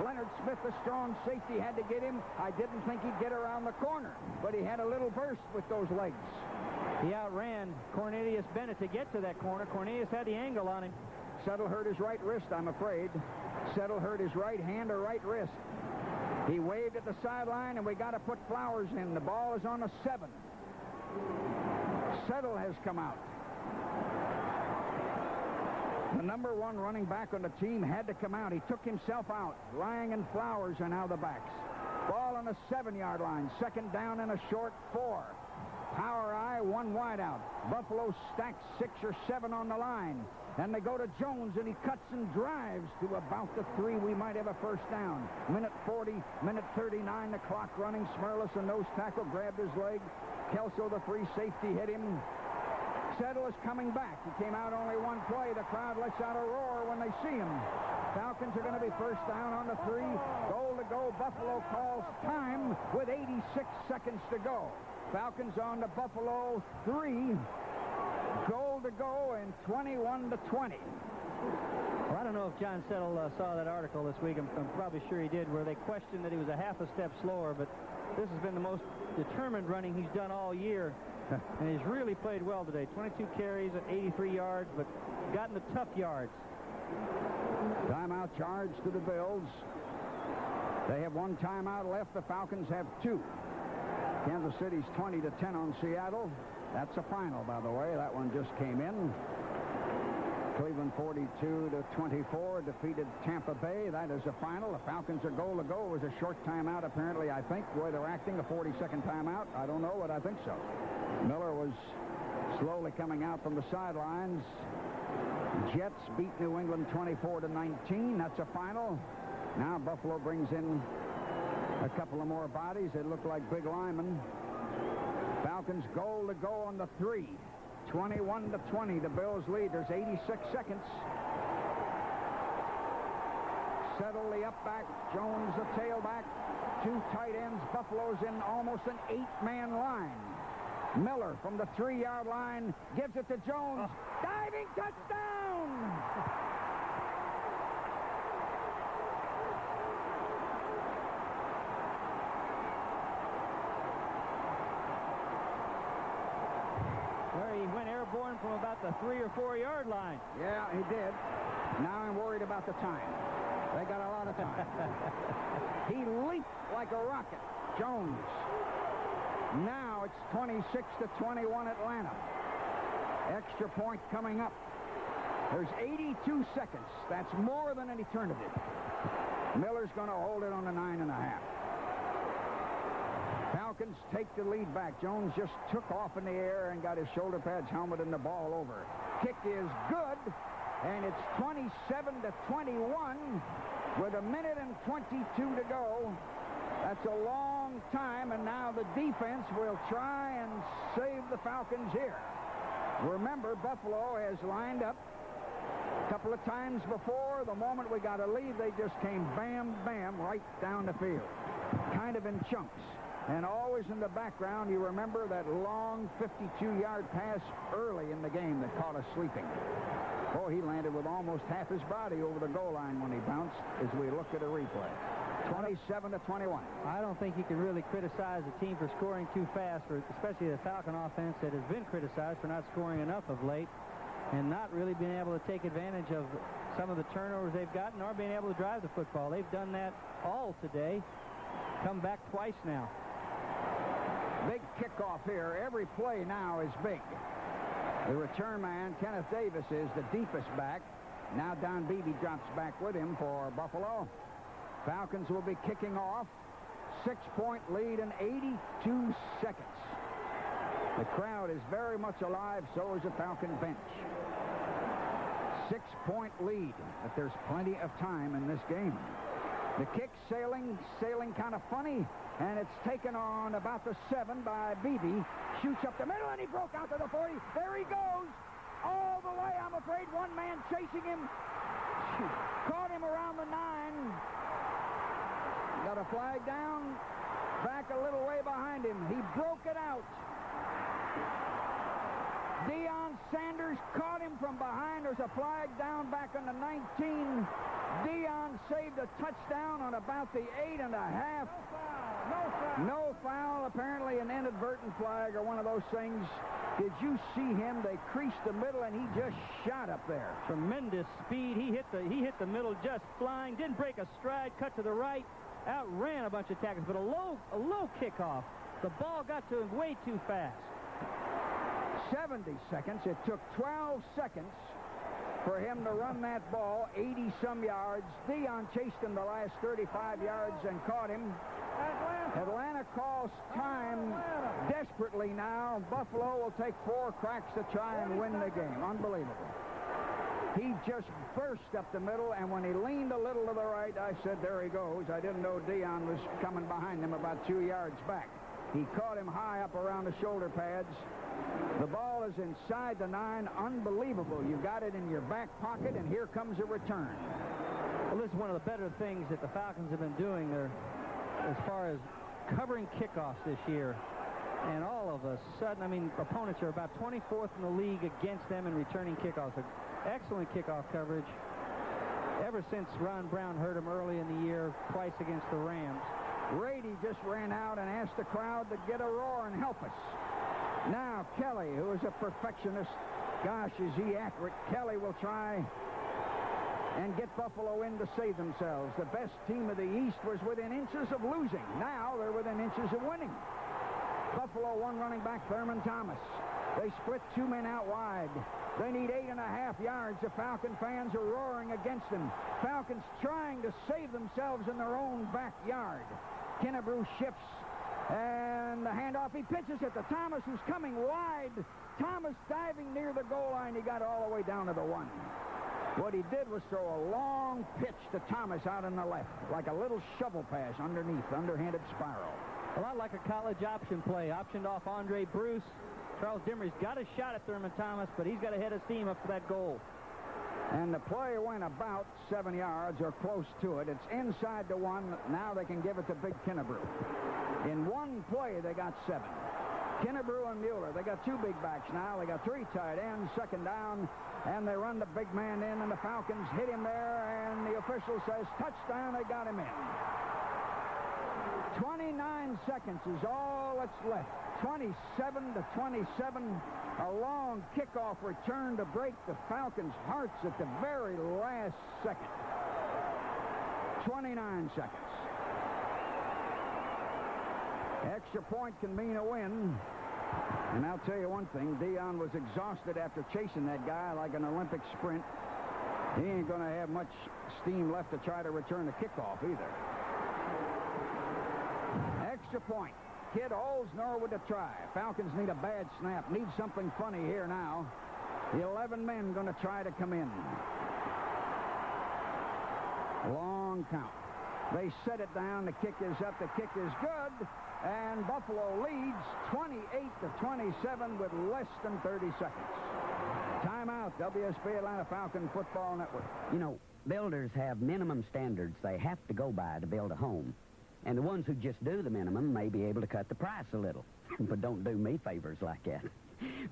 Speaker 2: Leonard Smith, the strong safety, had to get him. I didn't think he'd get around the corner, but he had a little burst with those legs.
Speaker 1: He outran Cornelius Bennett to get to that corner. Cornelius had the angle on him.
Speaker 2: Settle hurt his right wrist, I'm afraid. Settle hurt his right hand or right wrist. He waved at the sideline, and we got to put Flowers in. The ball is on the 7. Settle has come out. The number 1 running back on the team had to come out. He took himself out. Lang and Flowers are now the backs. Ball on the 7-yard line. Second down and a short 4. Power eye, 1 wide out. Buffalo stacks 6 or 7 on the line. And they go to Jones, and he cuts and drives to about the 3. We might have a first down. 1:40, 1:39, the clock running. Smerlis, a nose tackle, grabbed his leg. Kelso, the free safety, hit him. Settle is coming back. He came out only one play. The crowd lets out a roar when they see him. Falcons are going to be first down on the 3. Goal to go. Buffalo calls time with 86 seconds to go. Falcons on the Buffalo 3. Goal to go and 21-20.
Speaker 1: Well, I don't know if John Settle saw that article this week. I'm probably sure he did, where they questioned that he was a half a step slower, but this has been the most determined running he's done all year. And he's really played well today. 22 carries at 83 yards, but gotten the tough yards.
Speaker 2: Timeout charge to the Bills. They have one timeout left. The Falcons have 2. Kansas City's 20-10 on Seattle. That's a final, by the way. That one just came in. Cleveland 42-24 defeated Tampa Bay. That is a final. The Falcons are goal to go. It was a short timeout, apparently, I think, the way they're acting, a 40-second timeout. I don't know, but I think so. Miller was slowly coming out from the sidelines. Jets beat New England 24-19. That's a final. Now Buffalo brings in a couple of more bodies. They look like big linemen. Falcons goal to go on the 3. 21-20, the Bills lead. There's 86 seconds. Settle the up back. Jones the tailback. 2 tight ends. Buffalo's in almost an 8-man line. Miller from the 3-yard line gives it to Jones. Diving touchdown!
Speaker 1: He went airborne from about the 3 or 4 yard line.
Speaker 2: Yeah, he did. Now I'm worried about the time. They got a lot of time. He leaped like a rocket. Jones. Now it's 26-21 Atlanta. Extra point coming up. There's 82 seconds. That's more than an eternity. Miller's going to hold it on the 9.5. Falcons take the lead back. Jones just took off in the air and got his shoulder pads, helmet, and the ball over. Kick is good, and it's 27-21 with 1:22 to go. That's a long time, and now the defense will try and save the Falcons here. Remember, Buffalo has lined up a couple of times before. The moment we got a lead, they just came bam, bam, right down the field, kind of in chunks. And always in the background, you remember that long 52-yard pass early in the game that caught us sleeping. Oh, he landed with almost half his body over the goal line when he bounced as we look at a replay. 27-21.
Speaker 1: I don't think you can really criticize the team for scoring too fast, especially the Falcon offense that has been criticized for not scoring enough of late and not really being able to take advantage of some of the turnovers they've gotten or being able to drive the football. They've done that all today. Come back twice now.
Speaker 2: Big kickoff here. Every play now is big. The return man, Kenneth Davis, is the deepest back. Now Don Beebe drops back with him for Buffalo. Falcons will be kicking off. 6-point lead in 82 seconds. The crowd is very much alive. So is the Falcon bench. 6-point lead. But there's plenty of time in this game. The kick sailing kind of funny. And it's taken on about the 7 by Beebe. Shoots up the middle, and he broke out to the 40. There he goes. All the way, I'm afraid. One man chasing him. Caught him around the 9. Got a flag down. Back a little way behind him. He broke it out. Deion Sanders caught him from behind. There's a flag down back on the 19. Deion saved a touchdown on about the 8.5. No foul, apparently an inadvertent flag or one of those things. Did you see him? They creased the middle, and he just shot up there.
Speaker 1: Tremendous speed. He hit the middle just flying. Didn't break a stride. Cut to the right. Outran a bunch of tackles, but a low kickoff. The ball got to him way too fast.
Speaker 2: 70 seconds. It took 12 seconds for him to run that ball 80-some yards. Deion chased him the last 35 yards and caught him. Atlanta calls time desperately now. Buffalo will take 4 cracks to try and win the game. Unbelievable. He just burst up the middle, and when he leaned a little to the right, I said, there he goes. I didn't know Deion was coming behind him about 2 yards back. He caught him high up around the shoulder pads, The ball is inside the 9. Unbelievable. You got it in your back pocket, and here comes a return.
Speaker 1: Well, this is one of the better things that the Falcons have been doing there as far as covering kickoffs this year. And all of a sudden, I mean, opponents are about 24th in the league against them in returning kickoffs. Excellent kickoff coverage ever since Ron Brown hurt him early in the year, twice against the Rams.
Speaker 2: Rady just ran out and asked the crowd to get a roar and help us. Now Kelly, who is a perfectionist, gosh, is he accurate. Kelly will try and get Buffalo in to save themselves. The best team of the East was within inches of losing. Now they're within inches of winning. Buffalo, one running back, Thurman Thomas. They split 2 men out wide. They need 8.5 yards. The Falcon fans are roaring against them. Falcons trying to save themselves in their own backyard. Kennebrew shifts, and the handoff, he pitches it to Thomas, who's coming wide. Thomas diving near the goal line. He got all the way down to the 1. What he did was throw a long pitch to Thomas out on the left, like a little shovel pass underneath, underhanded spiral.
Speaker 1: A lot like a college option play. Optioned off Andre Bruce. Charles Dimmery's got a shot at Thurman Thomas, but he's got a head of steam up to that goal.
Speaker 2: And the play went about 7 yards or close to it. It's inside the 1. Now they can give it to Big Kennebrew. In one play, they got 7. Kennebrew and Mueller, they got 2 big backs now. They got 3 tight ends, second down, and they run the big man in, and the Falcons hit him there, and the official says touchdown. They got him in. 29 seconds is all that's left. 27-27. A long kickoff return to break the Falcons' hearts at the very last second. 29 seconds. Extra point can mean a win. And I'll tell you one thing, Dion was exhausted after chasing that guy like an Olympic sprint. He ain't going to have much steam left to try to return the kickoff either. Extra point. Kid holds Norwood to try. Falcons need a bad snap. Need something funny here now. The 11 men going to try to come in. Long count. They set it down. The kick is up. The kick is good. And Buffalo leads 28-27 with less than 30 seconds. Timeout, WSB Atlanta Falcon Football Network.
Speaker 13: You know, builders have minimum standards they have to go by to build a home. And the ones who just do the minimum may be able to cut the price a little. But don't do me favors like that.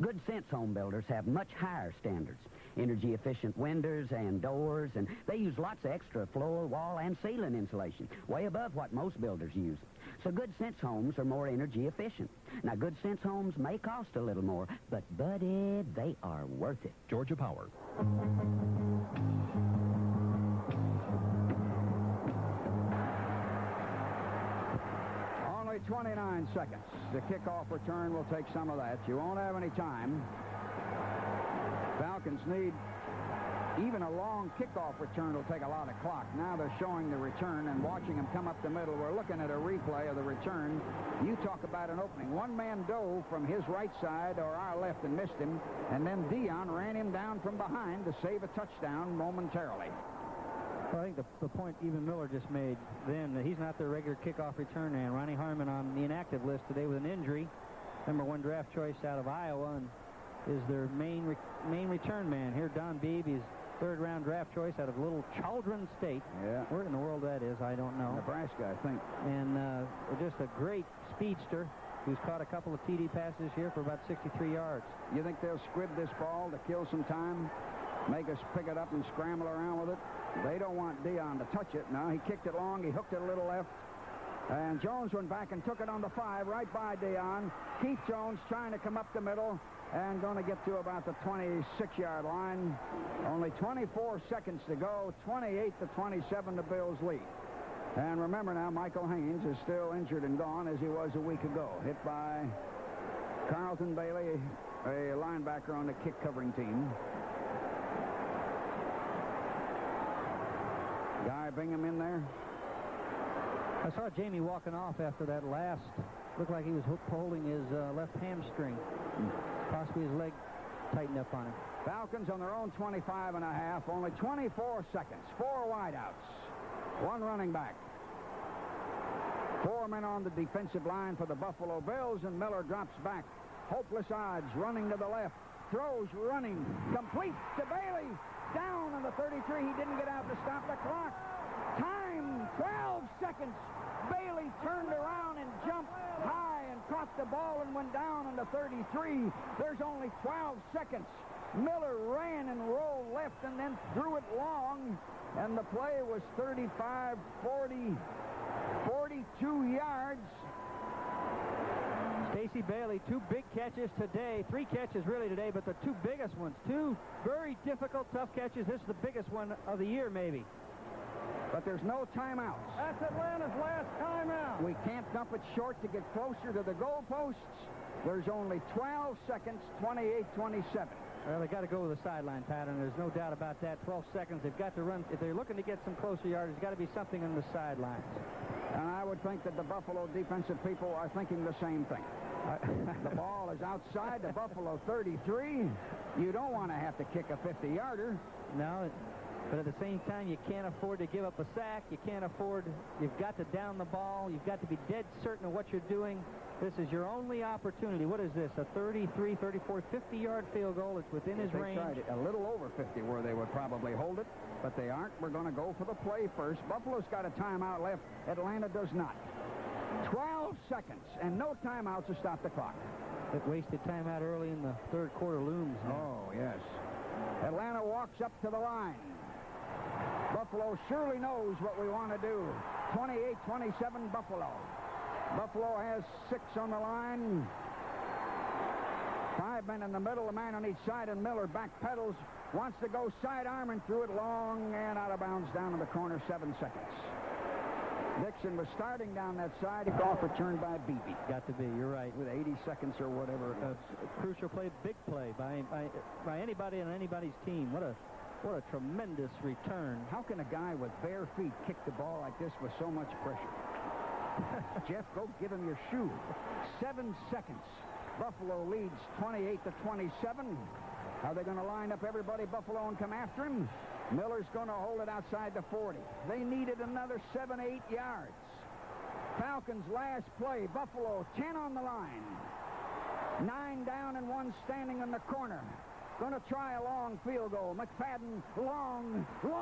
Speaker 13: Good Sense home builders have much higher standards. Energy-efficient windows and doors, and they use lots of extra floor, wall, and ceiling insulation, way above what most builders use. So Good Sense homes are more energy efficient. Now, Good Sense homes may cost a little more, but, buddy, they are worth it.
Speaker 4: Georgia Power.
Speaker 2: Only 29 seconds. The kickoff return will take some of that. You won't have any time. Falcons need even a long kickoff return will take a lot of clock. Now they're showing the return and watching him come up the middle. We're looking at a replay of the return. You talk about an opening. One man dove from his right side or our left and missed him, and then Dion ran him down from behind to save a touchdown momentarily.
Speaker 1: Well, I think the point even Miller just made then, that he's not their regular kickoff return man. Ronnie Harmon on the inactive list today with an injury. #1 draft choice out of Iowa, and is their main return man. Here, Don Beebe, his 3rd-round draft choice out of Little Chaldron State.
Speaker 2: Yeah.
Speaker 1: Where in the world that is, I don't know.
Speaker 2: Nebraska, I think.
Speaker 1: And just a great speedster who's caught a couple of TD passes here for about 63 yards.
Speaker 2: You think they'll squib this ball to kill some time? Make us pick it up and scramble around with it? They don't want Dion to touch it. No, he kicked it long. He hooked it a little left. And Jones went back and took it on the 5 right by Dion. Keith Jones trying to come up the middle and going to get to about the 26-yard line. Only 24 seconds to go. 28-27 the Bills lead. And remember now, Michael Haynes is still injured and gone as he was a week ago. Hit by Carlton Bailey, a linebacker on the kick covering team. Guy Bingham in there.
Speaker 1: I saw Jamie walking off after that last. Looked like he was holding his left hamstring. Possibly his leg tightened up on him.
Speaker 2: Falcons on their own 25.5. Only 24 seconds. 4 wideouts. 1 running back. 4 men on the defensive line for the Buffalo Bills, and Miller drops back Hopeless odds, running to the left. Throws, running, complete to Bailey. Down on the 33. He didn't get out to stop the clock. Time, 12 seconds. Bailey turned around and jumped high and caught the ball and went down on the 33. There's only 12 seconds. Miller ran and rolled left and then threw it long, and the play was 35, 40, 42 yards.
Speaker 1: Stacy Bailey, 2 big catches today. 3 catches really today, but the 2 biggest ones. 2 very difficult, tough catches. This is the biggest one of the year, maybe.
Speaker 2: But there's no timeouts.
Speaker 3: That's Atlanta's last timeout.
Speaker 2: We can't dump it short to get closer to the goalposts. There's only 12 seconds, 28-27.
Speaker 1: Well, they got to go with the sideline pattern. There's no doubt about that. 12 seconds. They've got to run. If they're looking to get some closer yardage, there's got to be something on the sidelines.
Speaker 2: And I would think that the Buffalo defensive people are thinking the same thing. The ball is outside the Buffalo 33. You don't want to have to kick a 50-yarder.
Speaker 1: No, but at the same time, you can't afford to give up a sack. You can't afford, you've got to down the ball. You've got to be dead certain of what you're doing. This is your only opportunity. What is this, a 33, 34, 50-yard field goal? It's within his range.
Speaker 2: Tried it a little over 50 where they would probably hold it, but they aren't. We're going to go for the play first. Buffalo's got a timeout left. Atlanta does not. 12 seconds and no timeouts to stop the clock.
Speaker 1: That wasted timeout early in the third quarter looms now.
Speaker 2: Oh, yes. Atlanta walks up to the line. Buffalo surely knows what we want to do. 28-27 Buffalo. Buffalo has 6 on the line. 5 men in the middle, a man on each side, and Miller backpedals, wants to go sidearm and threw it long and out of bounds down in the corner, 7 seconds. Dixon was starting down that side. Off return by Beebe.
Speaker 1: Got to be, you're right.
Speaker 2: With 80 seconds or whatever.
Speaker 1: A crucial play, big play by anybody on anybody's team. What a tremendous return.
Speaker 2: How can a guy with bare feet kick the ball like this with so much pressure? Jeff, go give him your shoe. 7 seconds. Buffalo leads 28-27. Are they going to line up everybody, Buffalo, and come after him? Miller's going to hold it outside the 40. They needed another 7-8 yards. Falcons' last play. Buffalo, 10 on the line. 9 down and 1 standing in the corner. Going to try a long field goal. McFadden, long. Good!